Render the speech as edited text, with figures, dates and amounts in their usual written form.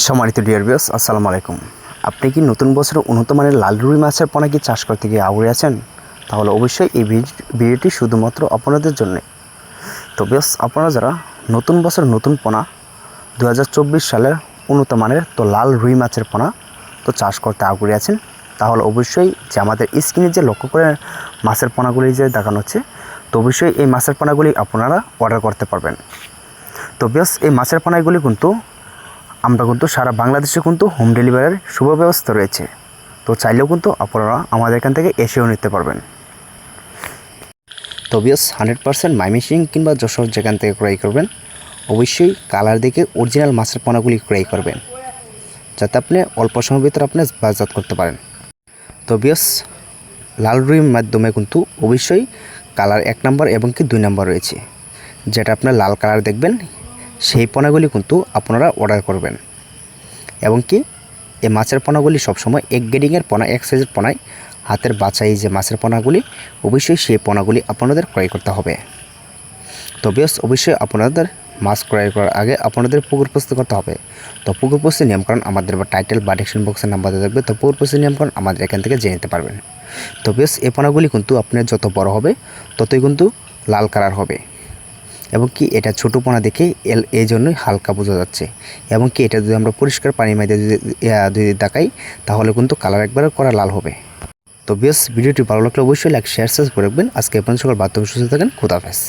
সম্মানিত dear viewers, আসসালামু আলাইকুম। আপনি কি নতুন বছরে উন্নত মানের লাল রুই মাছের পোনা কি চাষ করতে গিয়ে আগ্রহী আছেন? তাহলে অবশ্যই এই ভিডিওটি শুধুমাত্র আপনাদের জন্য। তো ভিউয়ার্স, আপনারা যারা নতুন বছর নতুন পোনা 2024 সালের উন্নত মানের তো লাল রুই মাছের পোনা তো চাষ করতে আগ্রহী আছেন, তাহলে অবশ্যই যে আমাদের স্ক্রিনে যে লক্ষ্য করে মাছের পোনাগুলি যে দেখানো হচ্ছে, তো অবশ্যই এই মাছের পোনাগুলি আপনারা অর্ডার করতে পারবেন। তো ভিউয়ার্স, এই মাছের পোনাগুলি কিন্তু সারা বাংলাদেশে কিন্তু হোম ডেলিভারির সুব্যবস্থা রয়েছে। তো চাইলেও কিন্তু আপনারা আমাদের এখান থেকে এসেও নিতে পারবেন। তো ভিউয়ার্স, 100% ময়মনসিংহ কিংবা যশোর যেখান থেকে ক্রয় করবেন, অবশ্যই কালার দেখে অরিজিনাল মাছের পোনাগুলি ক্রয় করবেন, যাতে আপনি অল্প সময়ের ভিতরে আপনি বাজারজাত করতে পারেন। তো ভিউয়ার্স, লাল রুইর মাধ্যমে কিন্তু অবশ্যই কালার 1 নম্বর এবং কি 2 নম্বর রয়েছে। যেটা আপনার লাল কালার দেখবেন, সেই পোনাগুলি কিন্তু আপনারা অর্ডার করবেন। এবং কি এই মাছের পোনাগুলি সবসময় এক গ্রেডিংয়ের পোনা, এক সাইজের পোনায় হাতের বাছাই যে মাছের পোনাগুলি, অবশ্যই সেই পোনাগুলি আপনাদের ক্রয় করতে হবে। তো ভিউয়ার্স, অবশ্যই আপনাদের মাছ ক্রয় করার আগে আপনাদের পুকুর প্রস্তুত করতে হবে। তো পুকুর প্রস্তুতির নিয়মকানুন আমাদের টাইটেল বা ডেসক্রিপশন বক্সের নাম্বারে থাকবে। তো পুকুর প্রস্তুতির নিয়মকানুন আমাদের এখান থেকে জেনে নিতে পারবেন। তো ভিউয়ার্স, এই পোনাগুলি কিন্তু আপনার যত বড় হবে ততই কিন্তু লাল কালার হবে। এবং কি এটা ছোটো পোনা দেখে এই জন্যই হালকা বোঝা যাচ্ছে। এবং কি এটা যদি আমরা পরিষ্কার পানির মধ্যে যদি দেখাই, তাহলে কিন্তু কালার একবারে করা লাল হবে। তো বেশ, ভিডিওটি ভালো লাগলে অবশ্যই লাইক, শেয়ার, সাবস্ক্রাইব করে রাখবেন। আজকে আপনার সকল বার্তা সুস্থ থাকেন। খোদা হাফেজ।